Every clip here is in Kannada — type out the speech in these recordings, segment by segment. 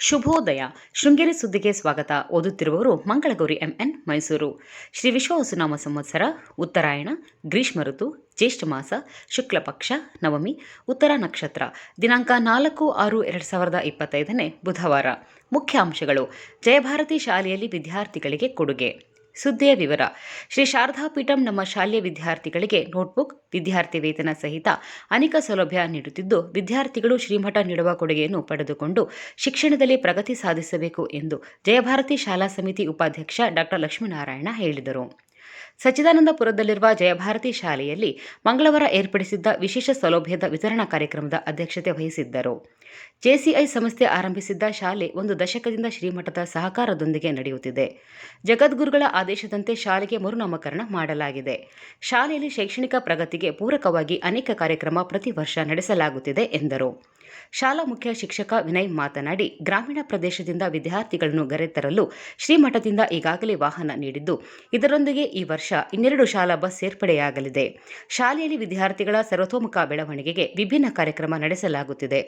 ಶುಭೋದಯ. ಶೃಂಗೇರಿ ಸುದ್ದಿಗೆ ಸ್ವಾಗತ. ಓದುತ್ತಿರುವವರು ಮಂಗಳಗೌರಿ ಎಂಎನ್, ಮೈಸೂರು. ಶ್ರೀ ವಿಶ್ವವಸುನಾಮ ಸಂವತ್ಸರ, ಉತ್ತರಾಯಣ, ಗ್ರೀಷ್ಮ ಋತು, ಜ್ಯೇಷ್ಠ ಮಾಸ, ಶುಕ್ಲ ಪಕ್ಷ, ನವಮಿ, ಉತ್ತರ ನಕ್ಷತ್ರ. ದಿನಾಂಕ 4/6/2025 ಬುಧವಾರ. ಮುಖ್ಯಾಂಶಗಳು. ಜಯಭಾರತಿ ಶಾಲೆಯಲ್ಲಿ ವಿದ್ಯಾರ್ಥಿಗಳಿಗೆ ಕೊಡುಗೆ. ಸುದ್ದಿಯ ವಿವರ. ಶ್ರೀ ಶಾರದಾ ಪೀಠಂ ನಮ್ಮ ಶಾಲೆಯ ವಿದ್ಯಾರ್ಥಿಗಳಿಗೆ ನೋಟ್ಬುಕ್, ವಿದ್ಯಾರ್ಥಿ ವೇತನ ಸಹಿತ ಅನೇಕ ಸೌಲಭ್ಯ ನೀಡುತ್ತಿದ್ದು, ವಿದ್ಯಾರ್ಥಿಗಳು ಶ್ರೀಮಠ ನೀಡುವ ಕೊಡುಗೆಯನ್ನು ಪಡೆದುಕೊಂಡು ಶಿಕ್ಷಣದಲ್ಲಿ ಪ್ರಗತಿ ಸಾಧಿಸಬೇಕು ಎಂದು ಜಯಭಾರತಿ ಶಾಲಾ ಸಮಿತಿ ಉಪಾಧ್ಯಕ್ಷ ಡಾ ಲಕ್ಷ್ಮೀನಾರಾಯಣ ಹೇಳಿದರು. ಸಚ್ಚಿದಾನಂದಪುರದಲ್ಲಿರುವ ಜಯಭಾರತಿ ಶಾಲೆಯಲ್ಲಿ ಮಂಗಳವಾರ ಏರ್ಪಡಿಸಿದ್ದ ವಿಶೇಷ ಸೌಲಭ್ಯದ ವಿತರಣಾ ಕಾರ್ಯಕ್ರಮದ ಅಧ್ಯಕ್ಷತೆ ವಹಿಸಿದ್ದರು. ಜೆಸಿಐ ಸಂಸ್ಥೆ ಆರಂಭಿಸಿದ್ದ ಶಾಲೆ ಒಂದು ದಶಕದಿಂದ ಶ್ರೀಮಠದ ಸಹಕಾರದೊಂದಿಗೆ ನಡೆಯುತ್ತಿದೆ. ಜಗದ್ಗುರುಗಳ ಆದೇಶದಂತೆ ಶಾಲೆಗೆ ಮರುನಾಮಕರಣ ಮಾಡಲಾಗಿದೆ. ಶಾಲೆಯಲ್ಲಿ ಶೈಕ್ಷಣಿಕ ಪ್ರಗತಿಗೆ ಪೂರಕವಾಗಿ ಅನೇಕ ಕಾರ್ಯಕ್ರಮ ಪ್ರತಿ ವರ್ಷ ನಡೆಸಲಾಗುತ್ತಿದೆ ಎಂದರು. ಶಾಲಾ ಮುಖ್ಯ ಶಿಕ್ಷಕ ವಿನಯ್ ಮಾತನಾಡಿ, ಗ್ರಾಮೀಣ ಪ್ರದೇಶದಿಂದ ವಿದ್ಯಾರ್ಥಿಗಳನ್ನು ಕರೆತರಲು ಶ್ರೀಮಠದಿಂದ ಈಗಾಗಲೇ ವಾಹನ ನೀಡಿದ್ದು, ಇದರೊಂದಿಗೆ ಈ ವರ್ಷ 12 ಶಾಲಾ ಬಸ್ ಸೇರ್ಪಡೆಯಾಗಲಿದೆ. ಶಾಲೆಯಲ್ಲಿ ವಿದ್ಯಾರ್ಥಿಗಳ ಸರ್ವತೋಮುಖ ಬೆಳವಣಿಗೆಗೆ ವಿಭಿನ್ನ ಕಾರ್ಯಕ್ರಮ ನಡೆಸಲಾಗುತ್ತಿದೆ.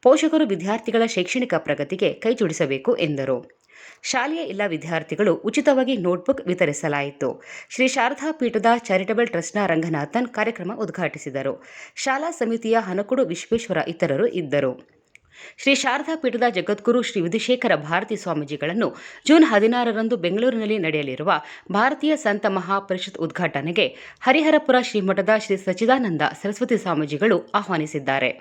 ಪೋಷಕರು ವಿದ್ಯಾರ್ಥಿಗಳ ಶೈಕ್ಷಣಿಕ ಪ್ರಗತಿಗೆ ಕೈಜೋಡಿಸಬೇಕು ಎಂದರು. ಶಾಲೆಯ ಎಲ್ಲ ವಿದ್ಯಾರ್ಥಿಗಳು ಉಚಿತವಾಗಿ ನೋಟ್ಬುಕ್ ವಿತರಿಸಲಾಯಿತು. ಶ್ರೀ ಶಾರದಾ ಪೀಠದ ಚಾರಿಟಬಲ್ ಟ್ರಸ್ಟ್ನ ರಂಗನಾಥನ್ ಕಾರ್ಯಕ್ರಮ ಉದ್ಘಾಟಿಸಿದರು. ಶಾಲಾ ಸಮಿತಿಯ ಹನಕೊಡು ವಿಶ್ವೇಶ್ವರ ಇತರರು ಇದ್ದರು. ಶ್ರೀ ಶಾರದಾ ಪೀಠದ ಜಗದ್ಗುರು ಶ್ರೀ ವಿಧುಶೇಖರ ಭಾರತಿ ಸ್ವಾಮೀಜಿಗಳನ್ನು ಜೂನ್ 16ರಂದು ಬೆಂಗಳೂರಿನಲ್ಲಿ ನಡೆಯಲಿರುವ ಭಾರತೀಯ ಸಂತ ಮಹಾಪರಿಷತ್ ಉದ್ಘಾಟನೆಗೆ ಹರಿಹರಪುರ ಶ್ರೀಮಠದ ಶ್ರೀ ಸಚ್ಚಿದಾನಂದ ಸರಸ್ವತಿ ಸ್ವಾಮೀಜಿಗಳು ಆಹ್ವಾನಿಸಿದ್ದಾರೆ.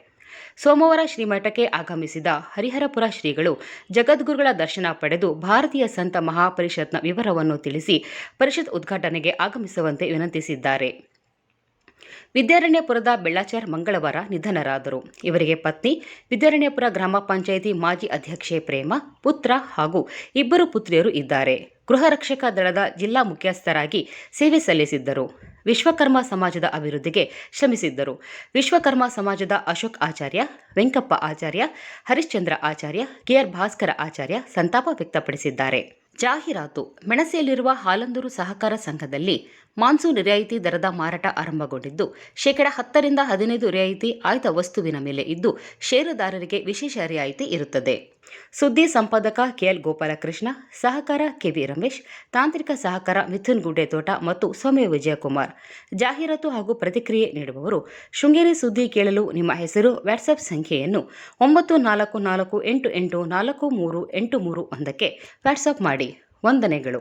ಸೋಮವಾರ ಶ್ರೀಮಠಕ್ಕೆ ಆಗಮಿಸಿದ ಹರಿಹರಪುರ ಶ್ರೀಗಳು ಜಗದ್ಗುರುಗಳ ದರ್ಶನ ಪಡೆದು ಭಾರತೀಯ ಸಂತ ಮಹಾಪರಿಷತ್ನ ವಿವರವನ್ನು ತಿಳಿಸಿ ಪರಿಷತ್ ಉದ್ಘಾಟನೆಗೆ ಆಗಮಿಸುವಂತೆ ವಿನಂತಿಸಿದ್ದಾರೆ. ವಿದ್ಯಾರಣ್ಯಪುರದ ಬೆಳ್ಳಾಚಾರ್ ಮಂಗಳವಾರ ನಿಧನರಾದರು. ಇವರಿಗೆ ಪತ್ನಿ, ವಿದ್ಯಾರಣ್ಯಪುರ ಗ್ರಾಮ ಪಂಚಾಯಿತಿ ಮಾಜಿ ಅಧ್ಯಕ್ಷೆ ಪ್ರೇಮ, ಪುತ್ರ ಹಾಗೂ 2 ಪುತ್ರಿಯರು ಇದ್ದಾರೆ. ಗೃಹ ರಕ್ಷಕ ದಳದ ಜಿಲ್ಲಾ ಮುಖ್ಯಸ್ಥರಾಗಿ ಸೇವೆ ಸಲ್ಲಿಸಿದ್ದರು. ವಿಶ್ವಕರ್ಮ ಸಮಾಜದ ಅಭಿವೃದ್ಧಿಗೆ ಶ್ರಮಿಸಿದ್ದರು. ವಿಶ್ವಕರ್ಮ ಸಮಾಜದ ಅಶೋಕ್ ಆಚಾರ್ಯ, ವೆಂಕಪ್ಪ ಆಚಾರ್ಯ, ಹರಿಶ್ಚಂದ್ರ ಆಚಾರ್ಯ, ಕೆಆರ್ ಭಾಸ್ಕರ ಆಚಾರ್ಯ ಸಂತಾಪ ವ್ಯಕ್ತಪಡಿಸಿದ್ದಾರೆ. ಜಾಹೀರಾತು. ಮೆಣಸೆಯಲ್ಲಿರುವ ಹಾಲಂದೂರು ಸಹಕಾರ ಸಂಘದಲ್ಲಿ ಮಾನ್ಸೂನ್ ರಿಯಾಯಿತಿ ದರದ ಮಾರಾಟ ಆರಂಭಗೊಂಡಿದ್ದು, ಶೇಕಡ 10ರಿಂದ 15 ರಿಯಾಯಿತಿ ಆಯ್ದ ವಸ್ತುವಿನ ಮೇಲೆ ಇದ್ದು, ಷೇರುದಾರರಿಗೆ ವಿಶೇಷ ರಿಯಾಯಿತಿ ಇರುತ್ತದೆ. ಸುದ್ದಿ ಸಂಪಾದಕ ಕೆಎಲ್ ಗೋಪಾಲಕೃಷ್ಣ, ಸಹಕಾರ ಕೆವಿ ರಮೇಶ್, ತಾಂತ್ರಿಕ ಸಹಕಾರ ಮಿಥುನ್ ಗುಡ್ಡೆತೋಟ ಮತ್ತು ಸೌಮ್ಯ ವಿಜಯಕುಮಾರ್. ಜಾಹೀರಾತು ಹಾಗೂ ಪ್ರತಿಕ್ರಿಯೆ ನೀಡುವವರು ಶೃಂಗೇರಿ ಸುದ್ದಿ ಕೇಳಲು ನಿಮ್ಮ ಹೆಸರು, ವಾಟ್ಸ್ಆಪ್ ಸಂಖ್ಯೆಯನ್ನು 9448843831ಕ್ಕೆ ವಾಟ್ಸ್ಆಪ್ ಮಾಡಿ. ವಂದನೆಗಳು.